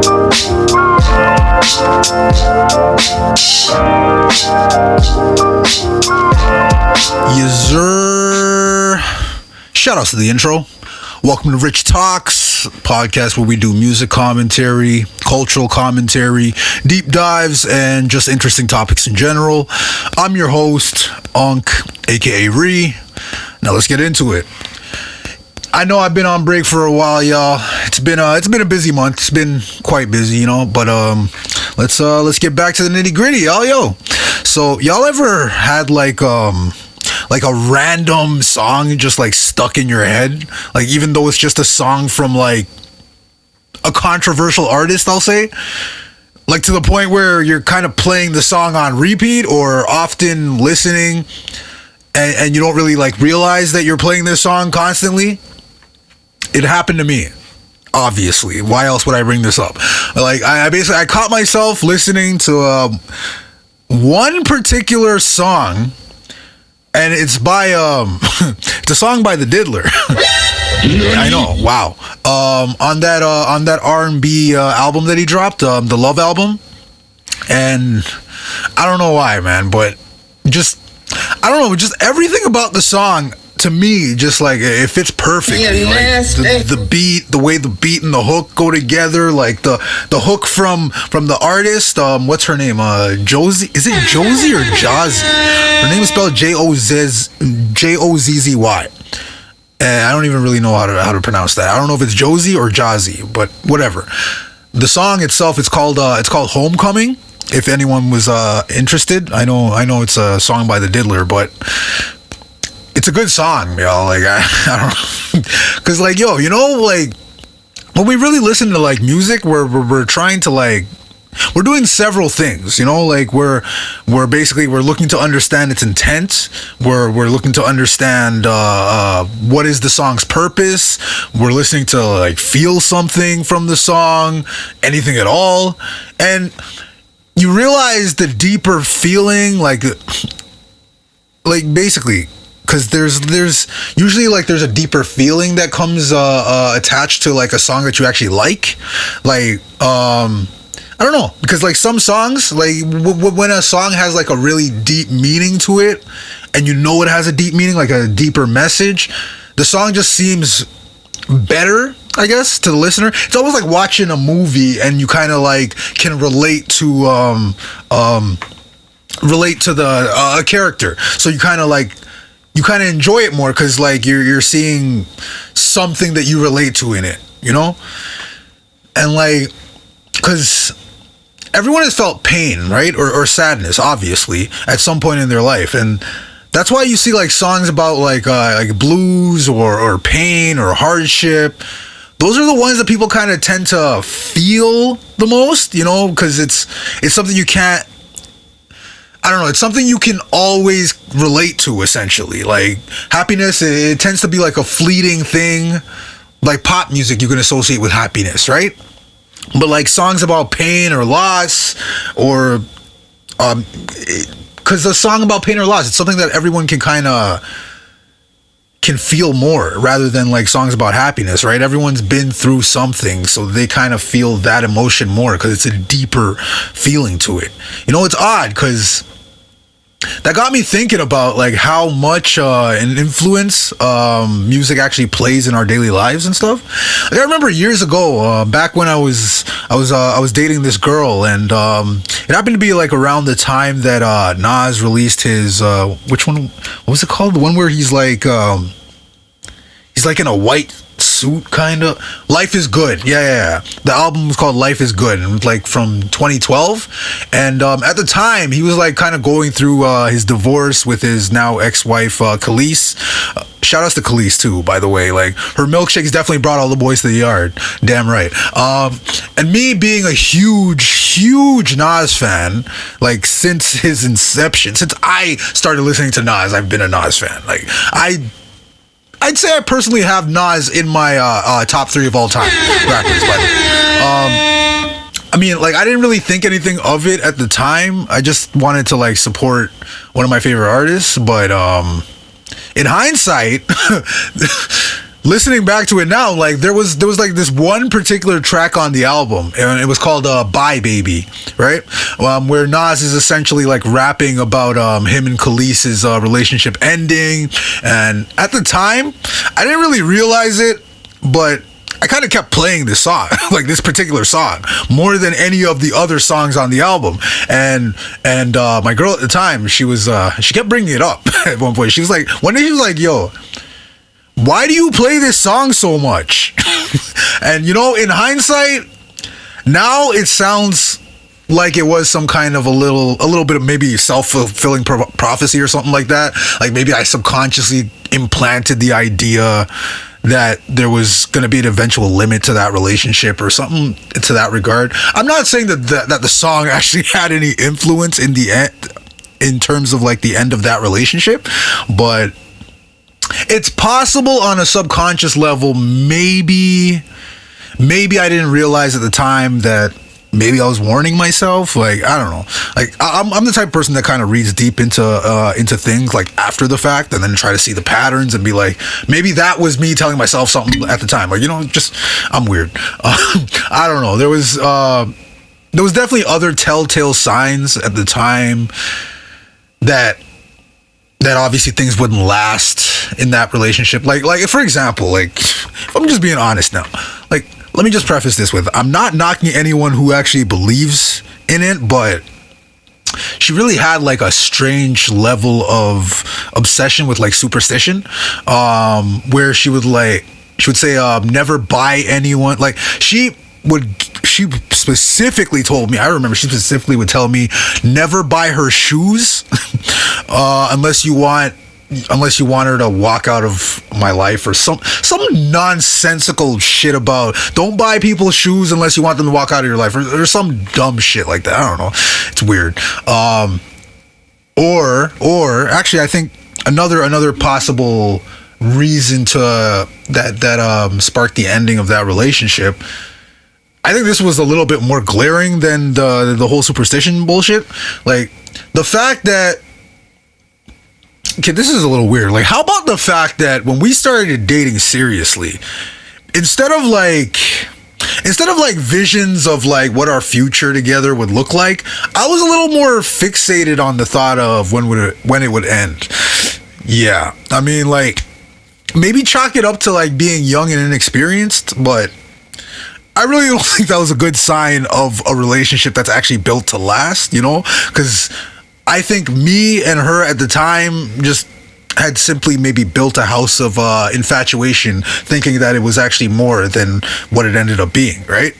Shout outs to the intro. Welcome to Rich Talks, podcast where we do music commentary, cultural commentary, deep dives, and just interesting topics in general. I'm your host, Unk, aka Ree. Now let's get into it. I know I've been on break for a while, y'all. It's been a busy month. It's been quite busy, but let's get back to the nitty gritty, y'all. So y'all ever had like a random song just like stuck in your head, like even though it's just a song from like a controversial artist, I'll say, like to the point where you're kind of playing the song on repeat or often listening and you don't really like realize that you're playing this song constantly. It happened to me, obviously. Why else would I bring this up? Like I caught myself listening to one particular song. And it's by it's a song by the Diddler. I know, wow. On that R&B album that he dropped, the Love album. And I don't know why, man, but just everything about the song to me just like it fits perfectly. Like the beat, the way the beat and the hook go together, like the hook from the artist, what's her name? Josie. Is it Josie or Jazzy? Her name is spelled Jozzzy. I don't even really know how to pronounce that. I don't know if it's Josie or Jazzy, but whatever. The song itself, it's called Homecoming. If anyone was interested, I know it's a song by the Diddler, but it's a good song, y'all. Like I don't know, cause like like when we really listen to like music, we're trying to like. We're doing several things, like we're looking to understand its intent. We're looking to understand what is the song's purpose. We're listening to like feel something from the song, anything at all. And you realize the deeper feeling, like basically, because there's usually like there's a deeper feeling that comes attached to like a song that you actually like I don't know, because like some songs, like when a song has like a really deep meaning to it, and it has a deep meaning, like a deeper message, the song just seems better, I guess, to the listener. It's almost like watching a movie and you kind of like can relate to the character, so you kind of enjoy it more because like you're seeing something that you relate to in it, and like because everyone has felt pain, right? Or sadness, obviously, at some point in their life. And that's why you see like songs about like blues or pain or hardship. Those are the ones that people kind of tend to feel the most, because it's something you can't, I don't know, it's something you can always relate to, essentially. Like happiness, it tends to be like a fleeting thing. Like pop music you can associate with happiness, right? But like songs about pain or loss, or because the song about pain or loss, it's something that everyone can feel more rather than like songs about happiness, right? Everyone's been through something, so they kind of feel that emotion more because it's a deeper feeling to it. It's odd because that got me thinking about like how much an influence music actually plays in our daily lives and stuff. Like, I remember years ago, back when I was dating this girl, and it happened to be like around the time that Nas released his which one? What was it called? The one where he's like in a white suit, kind of. Life is Good. Yeah. The album was called Life is Good, and it was like from 2012. And at the time, he was like kind of going through his divorce with his now ex-wife, Khalees. Shout outs to Khalees too, by the way. Like, her milkshakes definitely brought all the boys to the yard. Damn right. And me being a huge Nas fan, like since his inception, since I started listening to Nas, I've been a Nas fan. Like, I'd say I personally have Nas in my top 3 of all time rappers, by the way. I mean, like, I didn't really think anything of it at the time. I just wanted to like support one of my favorite artists, but in hindsight, listening back to it now, like there was like this one particular track on the album, and it was called "Bye Baby," right? Where Nas is essentially like rapping about him and Khalees's relationship ending, and at the time, I didn't really realize it, but I kind of kept playing this song, like this particular song, more than any of the other songs on the album. And my girl at the time, she kept bringing it up at one point. She was like, one day she was like, "Yo, why do you play this song so much?" And you know, in hindsight, now it sounds like it was some kind of a little bit of maybe self-fulfilling prophecy or something like that. Like maybe I subconsciously implanted the idea that there was going to be an eventual limit to that relationship or something to that regard. I'm not saying that the song actually had any influence in the end, in terms of like the end of that relationship, but it's possible on a subconscious level. Maybe I didn't realize at the time that maybe I was warning myself. Like, I don't know. Like, I'm the type of person that kind of reads deep into things like after the fact, and then try to see the patterns and be like, maybe that was me telling myself something at the time. Like, you know, just I'm weird. I don't know. There was definitely other telltale signs at the time that obviously things wouldn't last in that relationship. Like for example, like if I'm just being honest now, like let me just preface this with, I'm not knocking anyone who actually believes in it, but she really had like a strange level of obsession with like superstition, where she would say never buy anyone. Like she specifically told me, I remember she specifically would tell me, never buy her shoes unless you want her to walk out of my life, or some nonsensical shit about don't buy people's shoes unless you want them to walk out of your life, or some dumb shit like that. I don't know. It's weird. Or actually, I think another possible reason to that sparked the ending of that relationship, I think this was a little bit more glaring than the whole superstition bullshit. Like the fact that, okay, this is a little weird. Like, how about the fact that when we started dating seriously, instead of like visions of like what our future together would look like, I was a little more fixated on the thought of when it would end. Yeah, I mean, like maybe chalk it up to like being young and inexperienced, but I really don't think that was a good sign of a relationship that's actually built to last, you know? Because I think me and her at the time just had simply maybe built a house of infatuation, thinking that it was actually more than what it ended up being, right?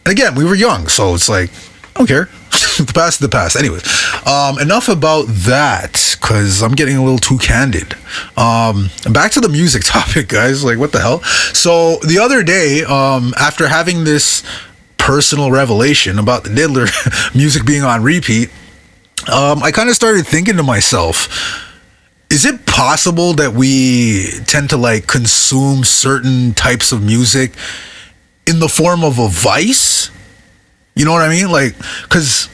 And again, we were young, so it's like, I don't care. The past is the past. Anyways, enough about that, because I'm getting a little too candid. Back to the music topic, guys. Like, what the hell? So the other day, after having this personal revelation about the Diddler music being on repeat, I kind of started thinking to myself, is it possible that we tend to like consume certain types of music in the form of a vice? You know what I mean? Like, because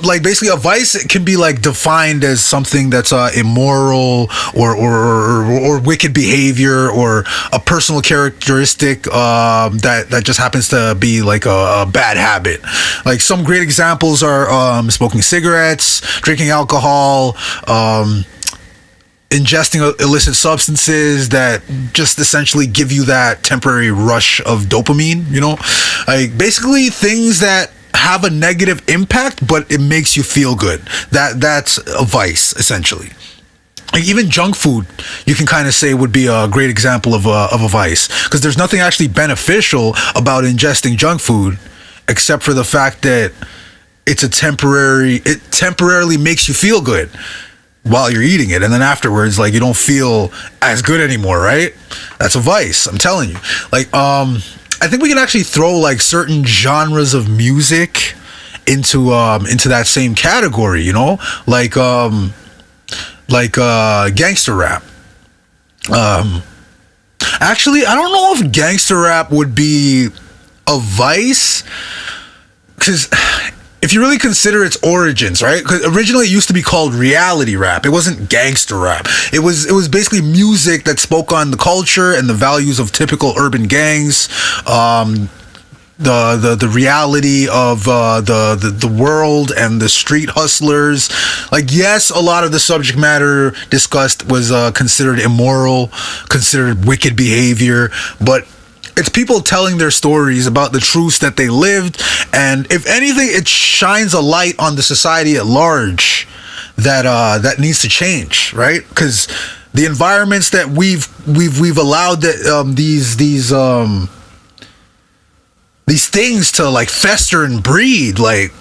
like basically a vice can be like defined as something that's immoral or wicked behavior, or a personal characteristic that just happens to be like a bad habit. Like some great examples are smoking cigarettes, drinking alcohol, ingesting illicit substances that just essentially give you that temporary rush of dopamine, you know? Like basically things that have a negative impact, but it makes you feel good. That's a vice, essentially. Like even junk food, you can kind of say would be a great example of a vice, because there's nothing actually beneficial about ingesting junk food, except for the fact that it temporarily makes you feel good while you're eating it, and then afterwards, like, you don't feel as good anymore, right? That's a vice, I'm telling you. Like, I think we can actually throw like certain genres of music into that same category, you know, like gangster rap. Actually, I don't know if gangster rap would be a vice, because if you really consider its origins, right? Because originally it used to be called reality rap. It wasn't gangster rap. It was basically music that spoke on the culture and the values of typical urban gangs. The reality of the world and the street hustlers. Like, yes, a lot of the subject matter discussed was considered immoral, considered wicked behavior, but it's people telling their stories about the truths that they lived, and if anything, it shines a light on the society at large that needs to change, right? Because the environments that we've allowed that these things to like fester and breed, like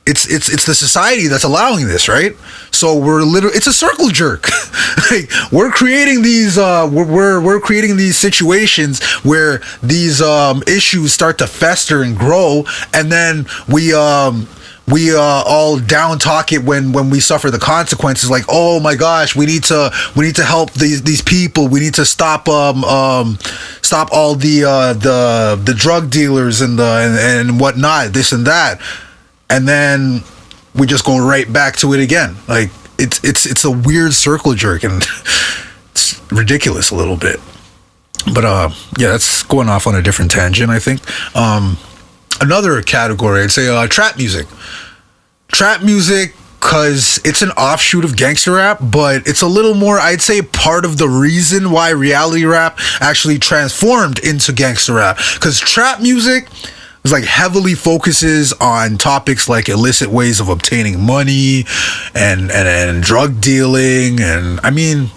it's the society that's allowing this, right? So it's a circle jerk. Like, we're creating these we're creating these situations where these issues start to fester and grow, and then we all down talk it when we suffer the consequences. Like, oh my gosh, we need to help these people. We need to stop all the drug dealers and whatnot, this and that, and then we just go right back to it again. Like, it's a weird circle jerk, and it's ridiculous a little bit. But yeah, that's going off on a different tangent, I think. Another category, I'd say trap music. Trap music, because it's an offshoot of gangster rap, but it's a little more, I'd say, part of the reason why reality rap actually transformed into gangster rap. Because trap music is like heavily focuses on topics like illicit ways of obtaining money and drug dealing. And I mean,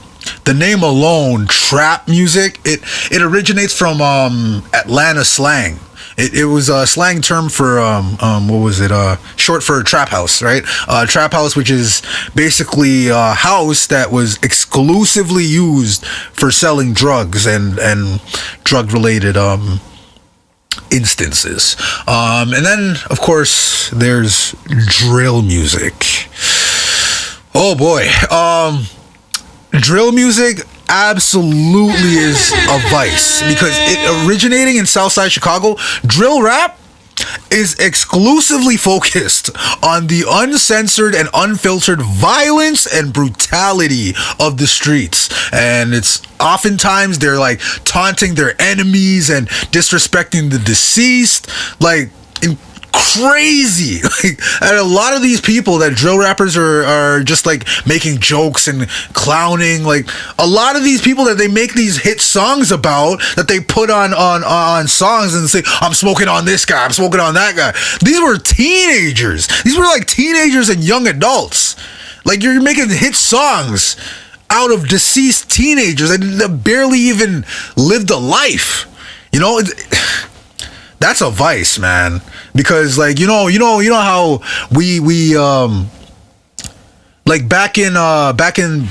the name alone, trap music, it originates from Atlanta slang. It was a slang term for what was it? Short for trap house, right? Trap house, which is basically a house that was exclusively used for selling drugs and drug related instances. And then, of course, there's drill music. Oh boy, drill music absolutely is a vice, because it originating in Southside Chicago, drill rap is exclusively focused on the uncensored and unfiltered violence and brutality of the streets. And it's oftentimes they're like taunting their enemies and disrespecting the deceased, like crazy. Like, and a lot of these people that drill rappers are just like making jokes and clowning. Like, a lot of these people that they make these hit songs about, that they put on songs and say, I'm smoking on this guy, I'm smoking on that guy. These were teenagers. These were like teenagers and young adults. Like, you're making hit songs out of deceased teenagers that barely even lived a life. You know, that's a vice, man. Because, like, you know how we like back in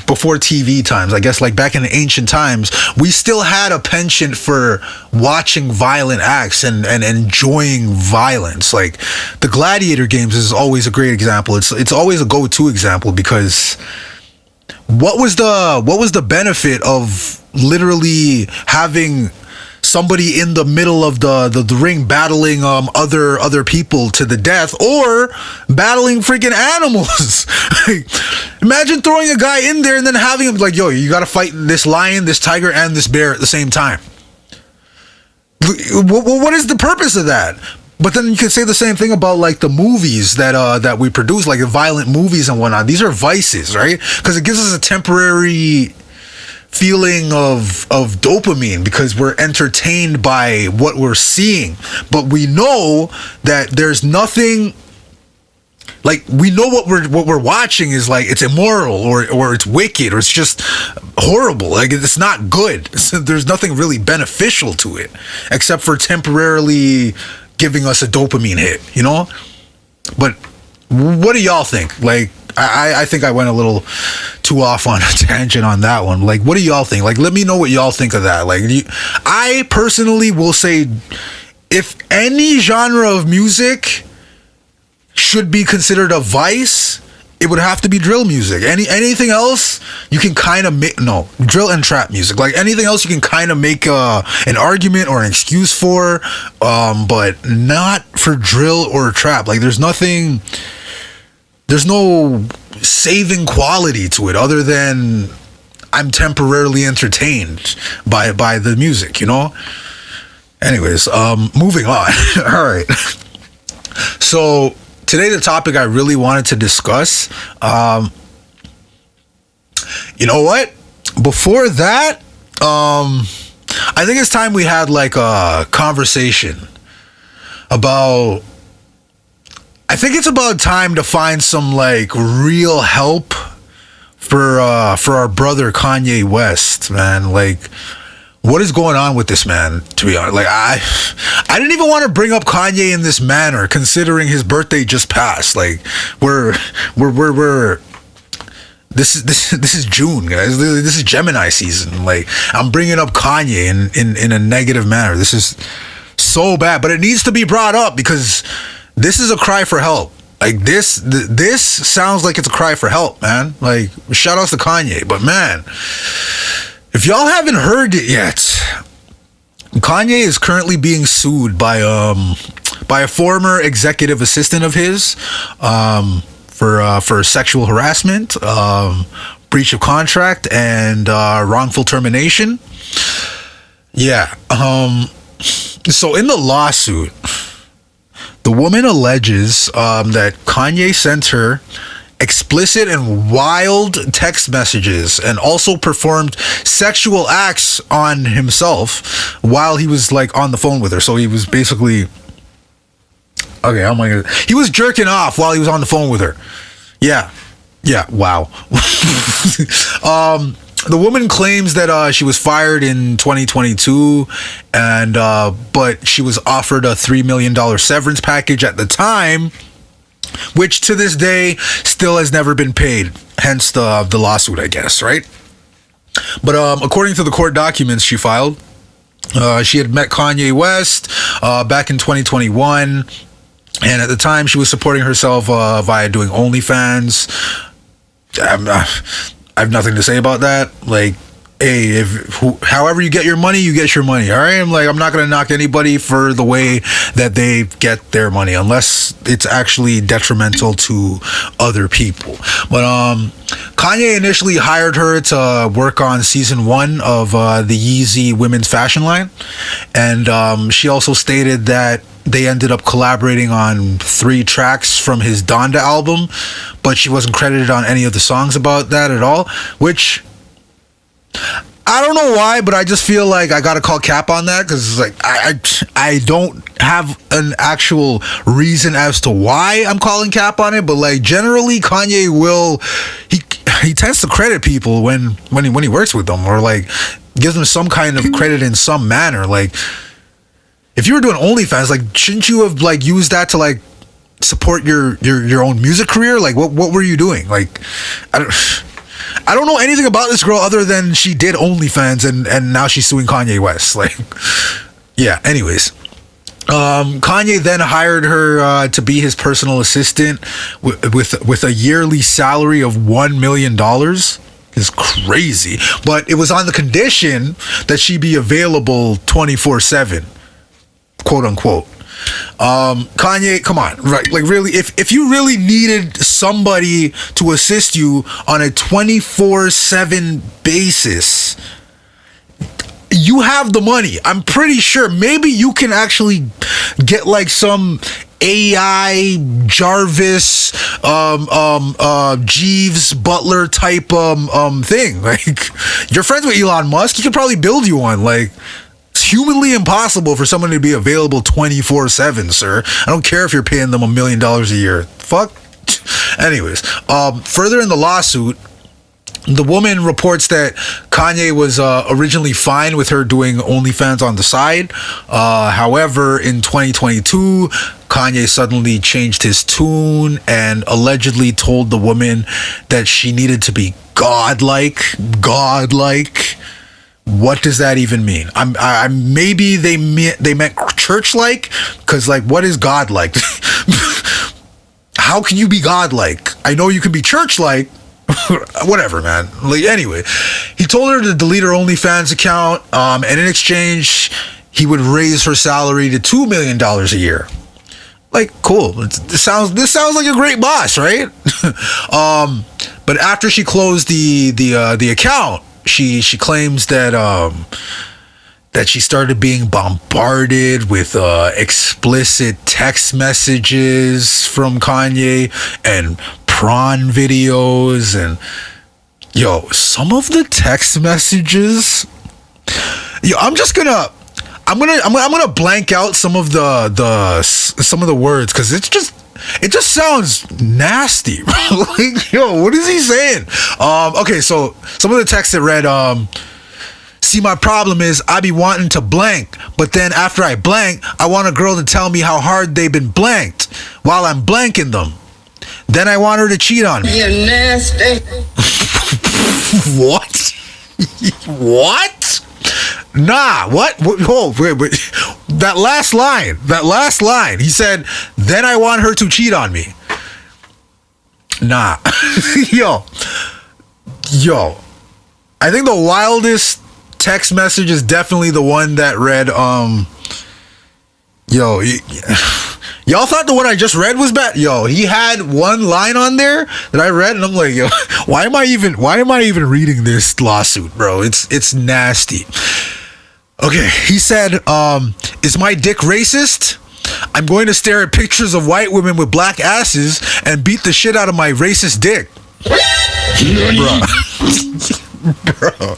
before TV times, I guess, like back in ancient times, we still had a penchant for watching violent acts and enjoying violence. Like, the Gladiator games is always a great example. It's always a go-to example, because what was the benefit of literally having somebody in the middle of the ring battling other people to the death, or battling freaking animals? Like, imagine throwing a guy in there and then having him like, yo, you gotta fight this lion, this tiger, and this bear at the same time. What is the purpose of that? But then you could say the same thing about like the movies that we produce, like the violent movies and whatnot. These are vices, right? Because it gives us a temporary feeling of dopamine, because we're entertained by what we're seeing. But we know that there's nothing, like, we know what we're watching is like, it's immoral or it's wicked or it's just horrible. Like, it's not good. There's nothing really beneficial to it except for temporarily giving us a dopamine hit, you know? But what do y'all think? Like, I think I went a little too off on a tangent on that one. Like, what do y'all think? Like, let me know what y'all think of that. Like, I personally will say, if any genre of music should be considered a vice, it would have to be drill music. Anything else you can kind of make, no, drill and trap music. Like anything else you can kind of make an argument or an excuse for, but not for drill or trap. Like there's no saving quality to it other than I'm temporarily entertained by the music, you know? Anyways, moving on. All right. So today, the topic I really wanted to discuss, you know what? Before that, I think it's time we had like a conversation about, I think it's about time to find some like real help for our brother Kanye West, man. Like, what is going on with this man, to be honest? Like, I didn't even want to bring up Kanye in this manner, considering his birthday just passed. Like, this is June, guys. This is Gemini season. Like, I'm bringing up Kanye in a negative manner. This is so bad, but it needs to be brought up because this is a cry for help. Like, this sounds like it's a cry for help, man. Like, shout outs to Kanye, but man, if y'all haven't heard it yet, Kanye is currently being sued by a former executive assistant of his for sexual harassment, breach of contract, and wrongful termination. Yeah. So in the lawsuit, the woman alleges that Kanye sent her explicit and wild text messages and also performed sexual acts on himself while he was like on the phone with her. So he was basically, okay, oh my god, he was jerking off while he was on the phone with her. Yeah, wow. The woman claims that she was fired in 2022, and but she was offered a $3 million severance package at the time, which to this day still has never been paid. Hence the lawsuit, I guess, right? But according to the court documents she filed, she had met Kanye West back in 2021, and at the time she was supporting herself via doing OnlyFans. I have nothing to say about that. Like, hey, however you get your money, you get your money. All right, I'm not gonna knock anybody for the way that they get their money, unless it's actually detrimental to other people. But Kanye initially hired her to work on season 1 of the Yeezy women's fashion line, and she also stated that they ended up collaborating on 3 tracks from his Donda album, but she wasn't credited on any of the songs about that at all, which I don't know why, but I just feel like I gotta call cap on that, because like I don't have an actual reason as to why I'm calling cap on it, but like generally Kanye he tends to credit people when he works with them, or like gives them some kind of credit in some manner. Like, if you were doing OnlyFans, like, shouldn't you have like used that to like support your own music career? Like, what were you doing? Like, I don't know anything about this girl other than she did OnlyFans and now she's suing Kanye West. Like, yeah. Anyways, Kanye then hired her to be his personal assistant with a yearly salary of $1 million. It's crazy, but it was on the condition that she be available 24/7. Quote unquote. Kanye, come on, right? Like, really, if you really needed somebody to assist you on a 24/7 basis, you have the money. I'm pretty sure maybe you can actually get like some AI Jarvis, Jeeves Butler type thing. Like, you're friends with Elon Musk, he could probably build you one. Like, it's humanly impossible for someone to be available 24/7, sir. I don't care if you're paying them $1 million a year. Fuck. Anyways, further in the lawsuit, the woman reports that Kanye was originally fine with her doing OnlyFans on the side. However, in 2022, Kanye suddenly changed his tune and allegedly told the woman that she needed to be godlike. What does that even mean? Maybe they meant church-like, because like, what is godlike? how can you be godlike? I know you can be church-like. Whatever, man. Like, anyway, he told her to delete her OnlyFans account, and in exchange, he would raise her salary to $2 million a year. Like, cool. This sounds like a great boss, right? But after she closed the account, she claims that she started being bombarded with explicit text messages from Kanye and prawn videos, and some of the text messages. I'm gonna blank out some of the words because it just sounds nasty. Like, what is he saying? Okay, so some of the text that read, see, my problem is I be wanting to blank, but then after I blank, I want a girl to tell me how hard they've been blanked while I'm blanking them. Then I want her to cheat on me. You're nasty. What? What? Nah, what? Oh, wait. That last line. He said, then I want her to cheat on me. Nah. Yo. I think the wildest text message is definitely the one that read, y'all thought the one I just read was bad? He had one line on there that I read, and I'm like, why am I even reading this lawsuit, bro? It's nasty. Okay, he said, is my dick racist? I'm going to stare at pictures of white women with black asses and beat the shit out of my racist dick. Bro.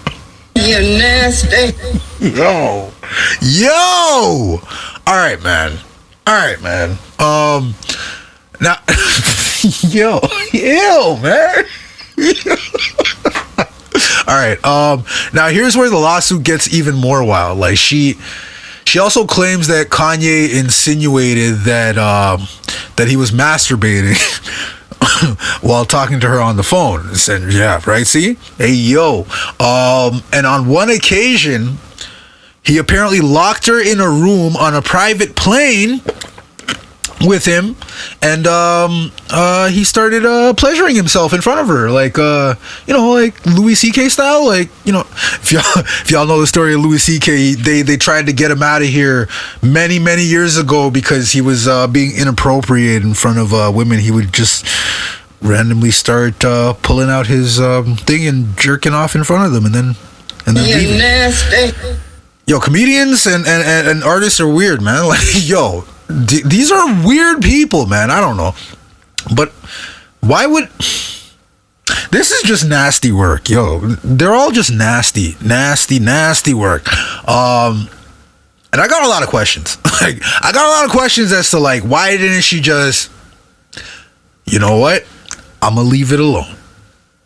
You're nasty. Yo. All right, man. Now, man. All right. Now here's where the lawsuit gets even more wild. Like, she also claims that Kanye insinuated that he was masturbating while talking to her on the phone. And yeah, right. See, hey, yo. And on one occasion, he apparently locked her in a room on a private plane with him, and he started pleasuring himself in front of her, like like Louis C.K. style. Like, if y'all know the story of Louis C.K., they tried to get him out of here many years ago because he was being inappropriate in front of women. He would just randomly start pulling out his thing and jerking off in front of them, and then leaving. Nasty. Yo, comedians and artists are weird, man. Like, these are weird people, man. I don't know. But why would... This is just nasty work, yo. They're all just nasty work. And I got a lot of questions. I got a lot of questions as to, why didn't she just... You know what? I'm going to leave it alone.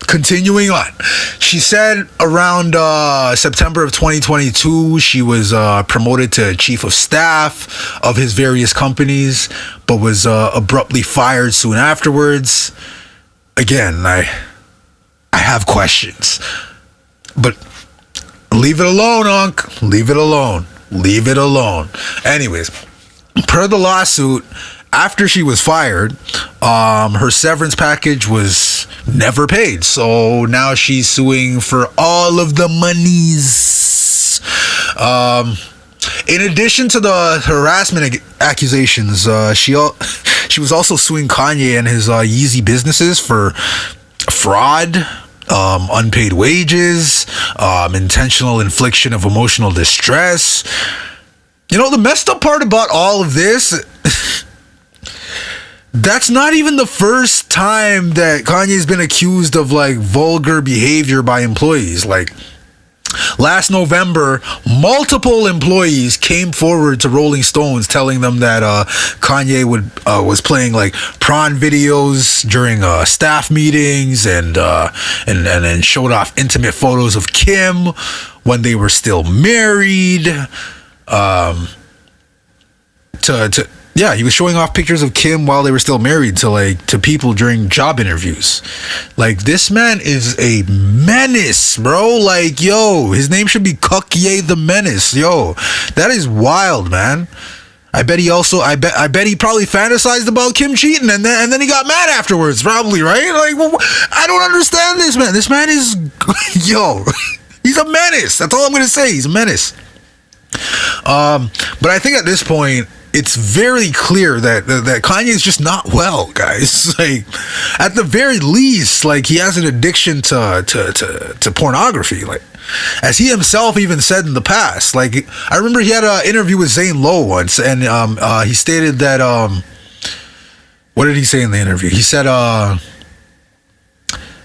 Continuing on, she said around September of 2022, she was promoted to chief of staff of his various companies, but was abruptly fired soon afterwards. Again, I have questions, but leave it alone, Unc. Leave it alone. Anyways, per the lawsuit, after she was fired, her severance package was never paid. So now she's suing for all of the monies. In addition to the harassment accusations, she was also suing Kanye and his Yeezy businesses for fraud, unpaid wages, intentional infliction of emotional distress. The messed up part about all of this... That's not even the first time that Kanye's been accused of vulgar behavior by employees. Last November, multiple employees came forward to Rolling Stones telling them that Kanye was playing prawn videos during staff meetings and showed off intimate photos of Kim when they were still married. Yeah, he was showing off pictures of Kim while they were still married to people during job interviews. This man is a menace, bro. His name should be Kanye the Menace. Yo, that is wild, man. I bet he probably fantasized about Kim cheating, and then he got mad afterwards, probably, right? Like, well, I don't understand this man. This man is, he's a menace. That's all I'm gonna say. He's a menace. But I think at this point, it's very clear that Kanye is just not well, guys. Like, at the very least, like, he has an addiction to pornography. Like, as he himself even said in the past. Like, I remember he had an interview with Zane Lowe once, and he stated that what did he say in the interview? He said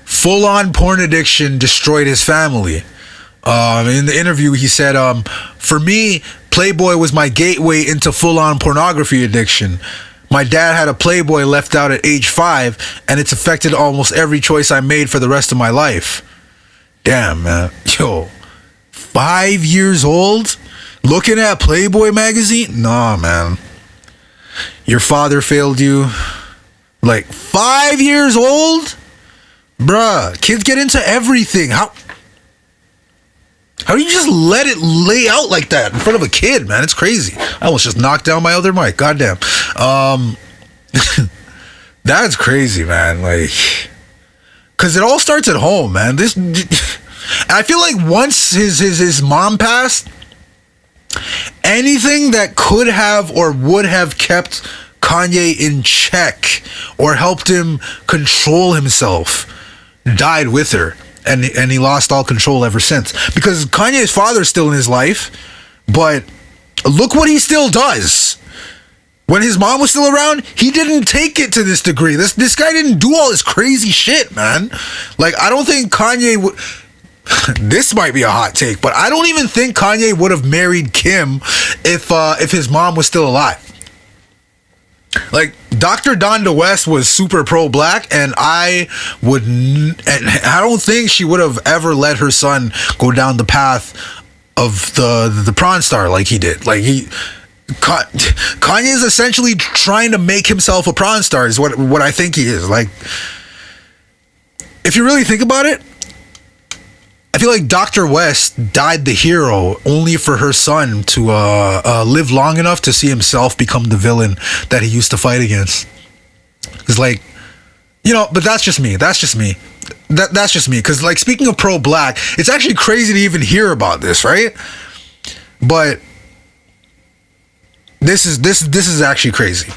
full-on porn addiction destroyed his family. In the interview, he said, for me, Playboy was my gateway into full-on pornography addiction. My dad had a Playboy left out at age 5, and it's affected almost every choice I made for the rest of my life. Damn, man. 5 years old? Looking at Playboy magazine? Nah, man. Your father failed you. Like, 5 years old? Bruh, kids get into everything. How do you just let it lay out like that in front of a kid, man? It's crazy. I almost just knocked down my other mic. Goddamn. That's crazy, man. Like, because it all starts at home, man. I feel like once his mom passed, anything that could have or would have kept Kanye in check or helped him control himself died with her. And he lost all control ever since. Because Kanye's father's still in his life, but look what he still does. When his mom was still around, he didn't take it to this degree. This guy didn't do all this crazy shit, man. Like, I don't think Kanye would... This might be a hot take, but I don't even think Kanye would have married Kim if his mom was still alive. Like, Dr. Donda West was super pro-black, and I don't think she would have ever let her son go down the path of the prawn star like he did. Like, Kanye is essentially trying to make himself a prawn star is what I think he is. Like, if you really think about it, I feel like Dr. West died the hero only for her son to live long enough to see himself become the villain that he used to fight against. It's like, but that's just me. That's just me. That's just me. Because, like, speaking of pro-black, it's actually crazy to even hear about this, right? But this is actually crazy.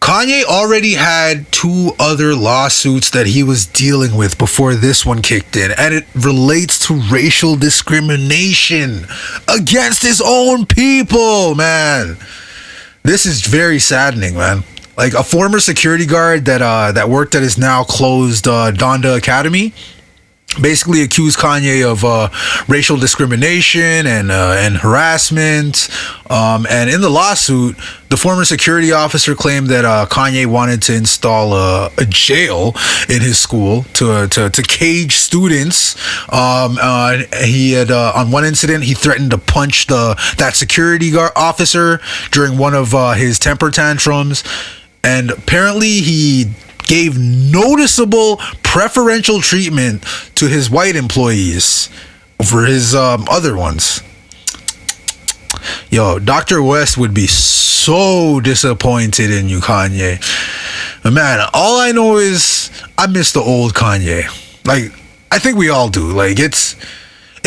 Kanye already had 2 other lawsuits that he was dealing with before this one kicked in, and it relates to racial discrimination against his own people, man. This is very saddening, man. Like, a former security guard that worked at his now closed Donda Academy basically accused Kanye of racial discrimination and harassment. And in the lawsuit, the former security officer claimed that Kanye wanted to install a jail in his school to cage students. He had on one incident, he threatened to punch that security guard officer during one of his temper tantrums. And apparently he gave noticeable preferential treatment to his white employees over his other ones. Yo, Dr. West would be so disappointed in you, Kanye. But man, all I know is I miss the old Kanye. Like, I think we all do. Like, it's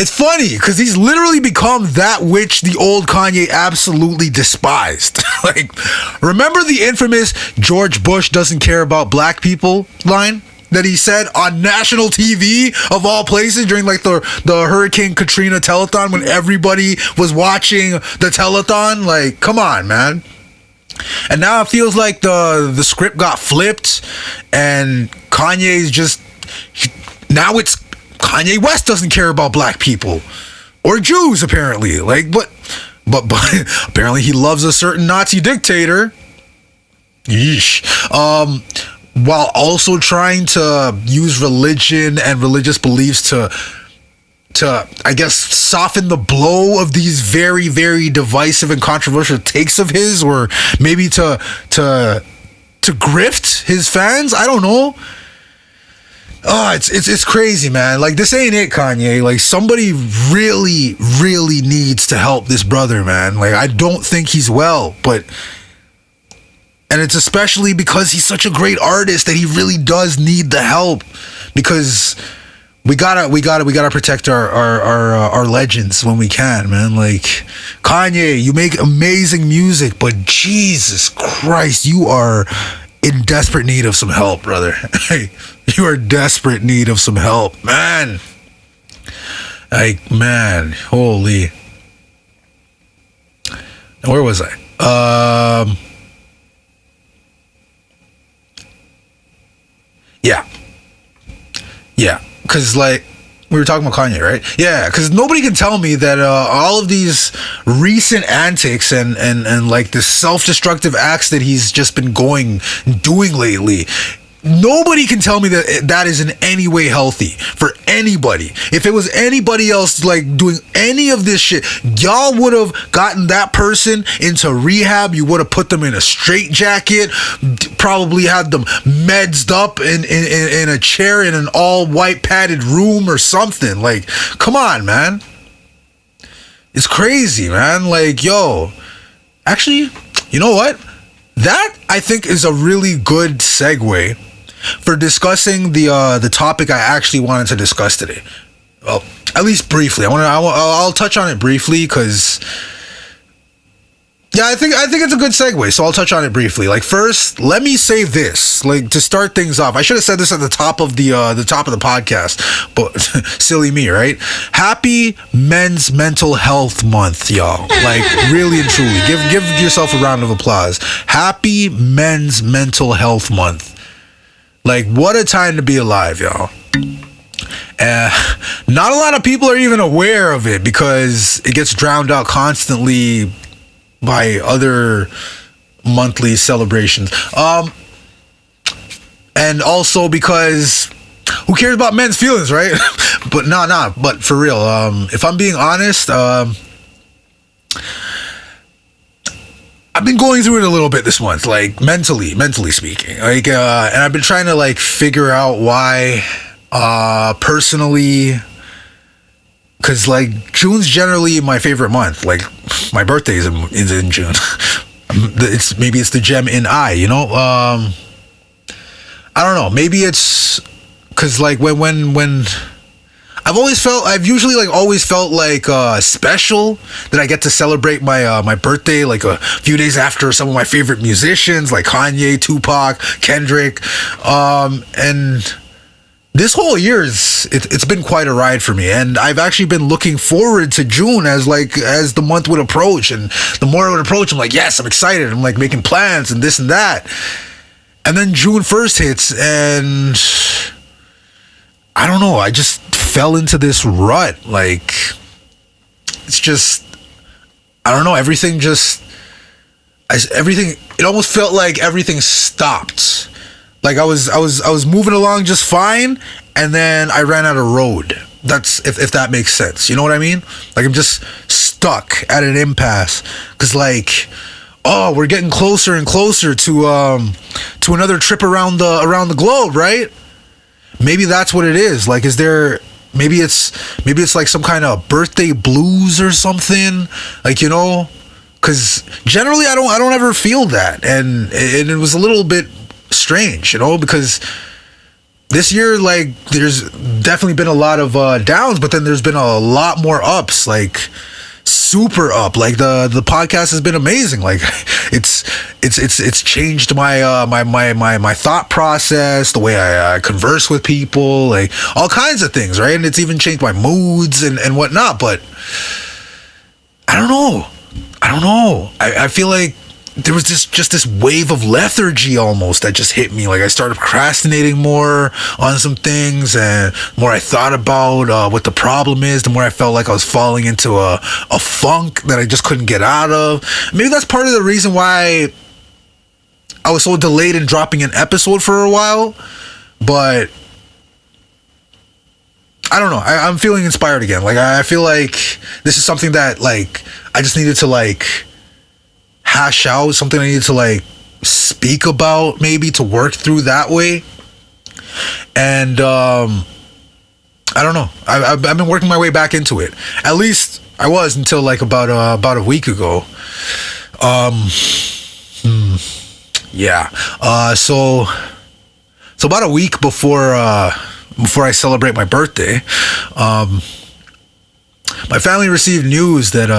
funny because he's literally become that which the old Kanye absolutely despised. Like, remember the infamous George Bush doesn't care about black people line that he said on national TV of all places during like the Hurricane Katrina telethon when everybody was watching the telethon? Like, come on, man. And now it feels like the script got flipped and Kanye's just... Now it's Kanye West doesn't care about black people or Jews, apparently. Like, but apparently he loves a certain Nazi dictator. Yeesh. While also trying to use religion and religious beliefs to I guess soften the blow of these very, very divisive and controversial takes of his, or maybe to grift his fans. I don't know. Oh, it's crazy, man. Like, this ain't it, Kanye. Like, somebody really, really needs to help this brother, man. Like, I don't think he's well, and it's especially because he's such a great artist that he really does need the help, because we gotta protect our legends when we can, man. Like, Kanye, you make amazing music, but Jesus Christ, you are in desperate need of some help, brother. You are desperate need of some help, man. Like, man, holy. Where was I? Yeah. Because, like, we were talking about Kanye, right? Yeah, because nobody can tell me that all of these recent antics and like the self-destructive acts that he's just been doing lately, nobody can tell me that that is in any way healthy for anybody. If it was anybody else, like, doing any of this shit, y'all would have gotten that person into rehab. You would have put them in a straitjacket, probably had them medsed up in a chair in an all white padded room or something. Like, come on, man. It's crazy, man. Like, yo, actually, you know what? That, I think, is a really good segue for discussing the topic I actually wanted to discuss today. Well, at least briefly. I'll touch on it briefly because, yeah, I think it's a good segue. So I'll touch on it briefly. Like, first, let me say this, like, to start things off. I should have said this at the top of the podcast, but silly me, right? Happy Men's Mental Health Month, y'all. Like, really and truly, give yourself a round of applause. Happy Men's Mental Health Month. Like, what a time to be alive, y'all. Not a lot of people are even aware of it because it gets drowned out constantly by other monthly celebrations. And also because who cares about men's feelings, right? But but for real, if I'm being honest, I've been going through it a little bit this month, like mentally speaking. Like, and I've been trying to, like, figure out why, personally, because, like, June's generally my favorite month. Like, my birthday is in June. Maybe it's the gem in I, you know? I don't know. Maybe it's because, like, when I've usually always felt like special that I get to celebrate my birthday like a few days after some of my favorite musicians like Kanye, Tupac, Kendrick, and this whole year it's been quite a ride for me, and I've actually been looking forward to June as the month would approach, and the more it would approach, I'm like, yes, I'm excited. I'm like making plans and this and that, and then June 1st hits, and I don't know, I just fell into this rut. Like, it's just, I don't know, it almost felt like everything stopped. Like, I was moving along just fine, and then I ran out of road. That's, if that makes sense, you know what I mean? Like, I'm just stuck at an impasse, because, like, oh, we're getting closer and closer to another trip around the globe, right? Maybe that's what it is. Like, maybe it's like some kind of birthday blues or something, like, you know, because generally I don't ever feel that, and it was a little bit strange, you know, because this year, like, there's definitely been a lot of downs, but then there's been a lot more ups, like super up. Like, the podcast has been amazing. Like, it's changed my thought process, the way I converse with people, like all kinds of things, right? And it's even changed my moods and whatnot. But I don't know. I feel like there was this wave of lethargy almost that just hit me. Like, I started procrastinating more on some things, and the more I thought about what the problem is, the more I felt like I was falling into a funk that I just couldn't get out of. Maybe that's part of the reason why I was so delayed in dropping an episode for a while, but I don't know. I'm feeling inspired again. Like, I feel like this is something that, like, I just needed to, like, hash out, something I needed to, like, speak about, maybe, to work through that way. And I don't know. I've been working my way back into it. At least I was until like about a week ago. Yeah. So about a week before I celebrate my birthday, my family received news that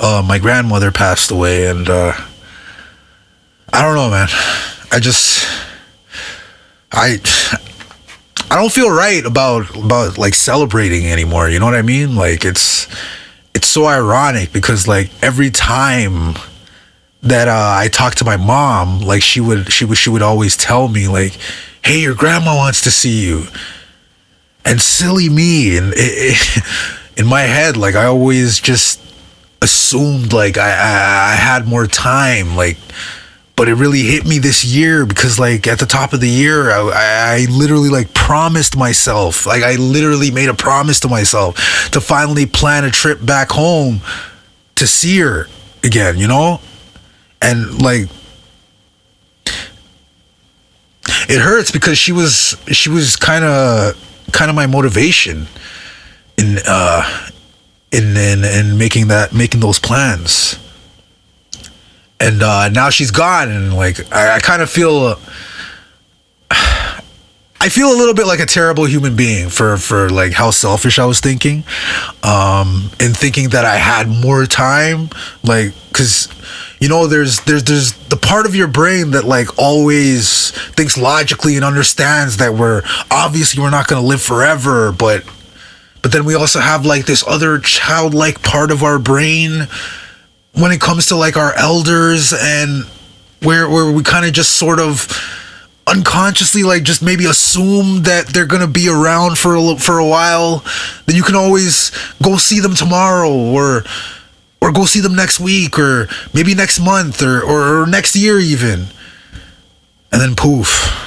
my grandmother passed away, and I don't know, man. I don't feel right about like celebrating anymore. You know what I mean? Like it's so ironic because like every time that I talk to my mom, like she would always tell me like, "Hey, your grandma wants to see you." And silly me, and in my head, like I always just assumed like I had more time, like. But it really hit me this year because, like, at the top of the year, I literally, like, promised myself. Like, I literally made a promise to myself to finally plan a trip back home to see her again, you know? And, like, it hurts because she was kind of my motivation in making those plans. And now she's gone, and like I kind of feel, I feel a little bit like a terrible human being for like how selfish I was thinking, and thinking that I had more time, like because you know there's the part of your brain that like always thinks logically and understands that we're not going to live forever, but then we also have like this other childlike part of our brain when it comes to like our elders, and where we kind of just sort of unconsciously like just maybe assume that they're gonna be around for a while, then you can always go see them tomorrow or go see them next week or maybe next month or next year even, and then poof.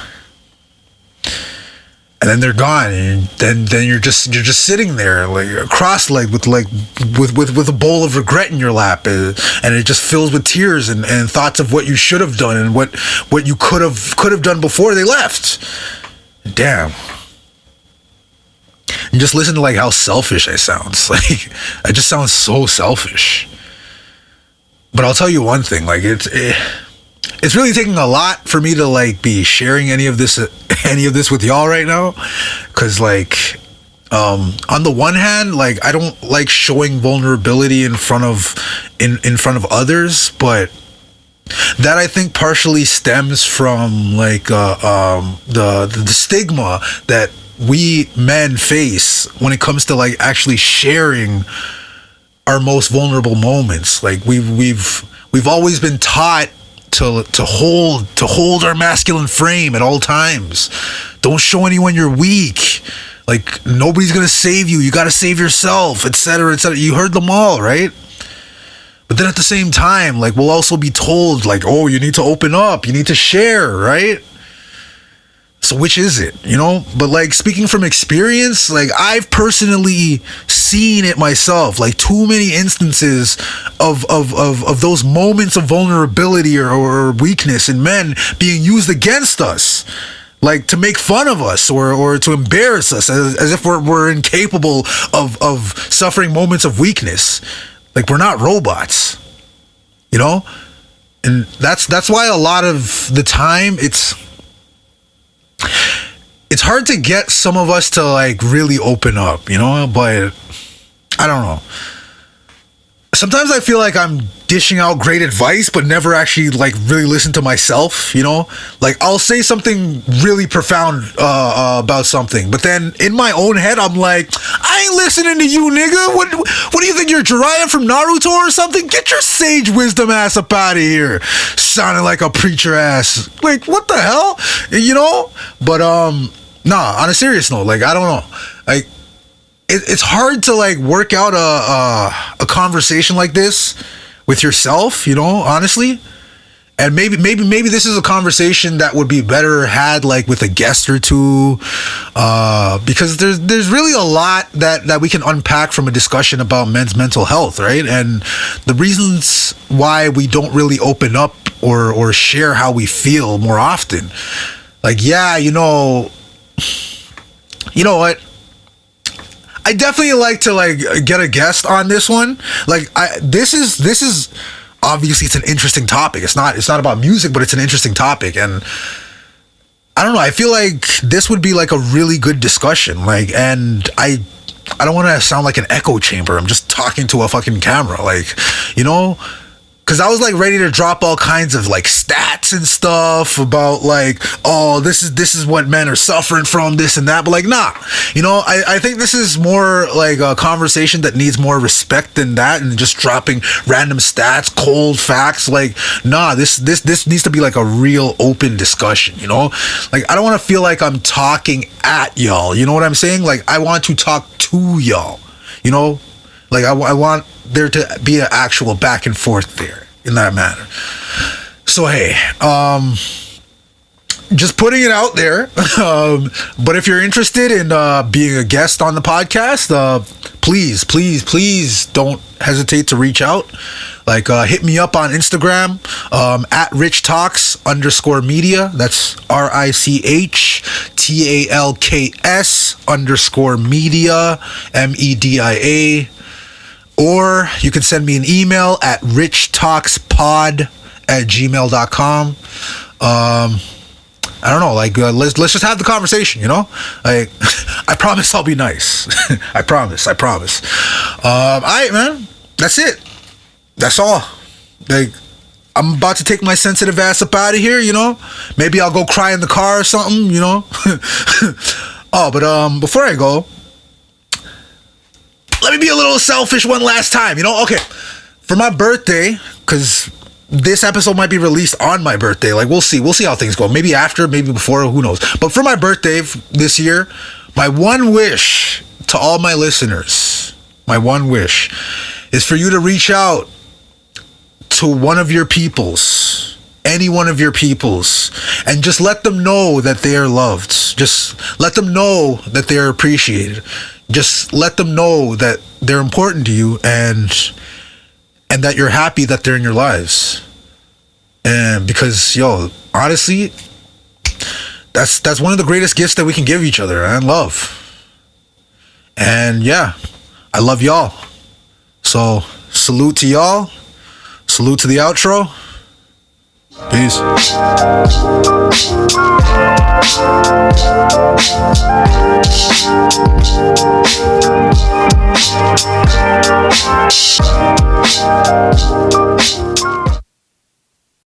And then they're gone, and then you're just sitting there like cross-legged with a bowl of regret in your lap, and it just fills with tears and thoughts of what you should have done and what you could have done before they left. Damn. And just listen to like how selfish I sound. It's like I just sound so selfish. But I'll tell you one thing, like it's really taking a lot for me to like be sharing any of this with y'all right now, because like on the one hand, like I don't like showing vulnerability in front of others, but that I think partially stems from like the stigma that we men face when it comes to like actually sharing our most vulnerable moments. Like we've always been taught to hold our masculine frame at all times. Don't show anyone you're weak. Like nobody's gonna save you. You gotta save yourself, etc., etc. You heard them all, right? But then at the same time, like we'll also be told, like, oh, you need to open up, you need to share, right? So which is it, you know? But like speaking from experience, like I've personally seen it myself, like too many instances of those moments of vulnerability or weakness in men being used against us, like to make fun of us or to embarrass us as if we're incapable of suffering moments of weakness. Like we're not robots, you know? And that's why a lot of the time it's hard to get some of us to like really open up, you know? But I don't know. Sometimes I feel like I'm dishing out great advice, but never actually like really listen to myself, you know? Like I'll say something really profound about something, but then in my own head, I'm like, I ain't listening to you, nigga. What do you think, you're Jiraiya from Naruto or something? Get your sage wisdom ass up out of here. Sounding like a preacher ass. Like, what the hell? You know? But, nah, on a serious note, like, I don't know. Like, it's hard to like work out a conversation like this with yourself, you know, honestly. And maybe this is a conversation that would be better had like with a guest or two, because there's really a lot that we can unpack from a discussion about men's mental health, right? And the reasons why we don't really open up or share how we feel more often. Like, yeah, you know, you know what? I definitely like to like get a guest on this one. Like this is obviously it's an interesting topic. It's not about music, but it's an interesting topic, and I don't know. I feel like this would be like a really good discussion. Like, and I don't want to sound like an echo chamber. I'm just talking to a fucking camera, like, you know. Because I was like ready to drop all kinds of like stats and stuff about like, oh, this is what men are suffering from, this and that. But like, nah, you know, I think this is more like a conversation that needs more respect than that, and just dropping random stats, cold facts. Like, nah, this needs to be like a real open discussion, you know? Like, I don't want to feel like I'm talking at y'all. You know what I'm saying? Like, I want to talk to y'all, you know? Like, I want there to be an actual back and forth there in that manner. So, hey, just putting it out there. But if you're interested in being a guest on the podcast, please don't hesitate to reach out. Like, hit me up on Instagram at richtalks_media. That's RICHTALKS_media, MEDIA. Or you can send me an email at richtalkspod@gmail.com. I don't know, like, let's just have the conversation, you know? Like, I promise I'll be nice. I promise. All right, man. That's it. That's all. Like, I'm about to take my sensitive ass up out of here, you know? Maybe I'll go cry in the car or something, you know? Oh, but before I go, let me be a little selfish one last time, you know? Okay, for my birthday, because this episode might be released on my birthday. Like, we'll see how things go. Maybe after, maybe before, who knows? But for my birthday this year, my one wish to all my listeners, my one wish is for you to reach out to one of your peoples, any one of your peoples, and just let them know that they are loved. Just let them know that they're appreciated. Just let them know that they're important to you, and that you're happy that they're in your lives. And because, yo, honestly, that's one of the greatest gifts that we can give each other, and love. And yeah, I love y'all. So salute to y'all. Salute to the outro. Peace.